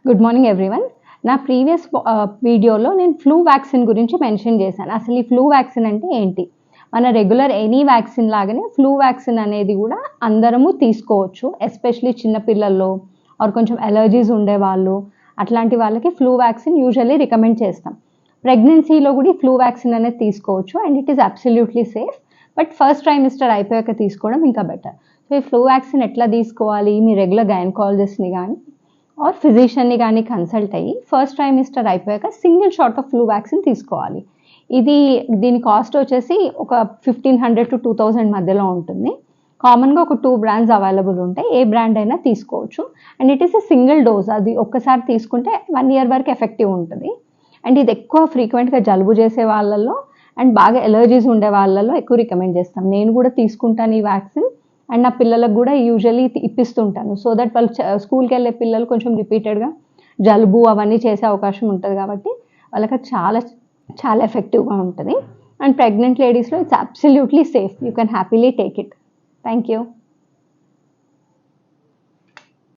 Good morning everyone. నా previous వీడియోలో నేను ఫ్లూ వ్యాక్సిన్ గురించి మెన్షన్ చేశాను. అసలు ఈ ఫ్లూ వ్యాక్సిన్ అంటే ఏంటి? మన రెగ్యులర్ ఎనీ వ్యాక్సిన్ లాగానే ఫ్లూ వ్యాక్సిన్ అనేది కూడా అందరము తీసుకోవచ్చు. ఎస్పెషలీ చిన్నపిల్లల్లో ఆర్ కొంచెం అలర్జీస్ ఉండేవాళ్ళు, అట్లాంటి వాళ్ళకి ఫ్లూ వ్యాక్సిన్ యూజువల్లీ రికమెండ్ చేస్తాం. ప్రెగ్నెన్సీలో కూడా ఈ ఫ్లూ వ్యాక్సిన్ అనేది తీసుకోవచ్చు and it is absolutely safe. But first trimester అయిపోయాక తీసుకోవడం ఇంకా బెటర్. సో ఈ ఫ్లూ వ్యాక్సిన్ ఎట్లా తీసుకోవాలి? మీ రెగ్యులర్ గైనకాలజిస్ట్ని కానీ ఆర్ ఫిజిషియన్ని కానీ కన్సల్ట్ అయ్యి ఫస్ట్ ట్రైమిస్టర్ అయిపోయాక single shot of flu vaccine తీసుకోవాలి. దీని కాస్ట్ వచ్చేసి ఒక 1500 to 2000 మధ్యలో ఉంటుంది. కామన్గా ఒక 2 బ్రాండ్స్ అవైలబుల్ ఉంటాయి. ఏ బ్రాండ్ అయినా తీసుకోవచ్చు and it is a single dose. అది ఒక్కసారి తీసుకుంటే 1 year వరకు ఎఫెక్టివ్ ఉంటుంది. అండ్ ఇది ఎక్కువ ఫ్రీక్వెంట్గా జలుబు చేసే వాళ్ళల్లో అండ్ బాగా ఎలర్జీస్ ఉండే వాళ్ళల్లో ఎక్కువ రికమెండ్ చేస్తాం. నేను కూడా తీసుకుంటాను ఈ వ్యాక్సిన్ అండ్ నా పిల్లలకు కూడా యూజువల్లీ ఇప్పిస్తుంటాను. సో దట్ వాళ్ళు స్కూల్కి వెళ్ళే పిల్లలు కొంచెం రిపీటెడ్గా జలుబు అవన్నీ చేసే అవకాశం ఉంటుంది కాబట్టి వాళ్ళకి చాలా చాలా ఎఫెక్టివ్గా ఉంటుంది. అండ్ ప్రెగ్నెంట్ లేడీస్లో it's absolutely safe. You can happily take it. Thank you.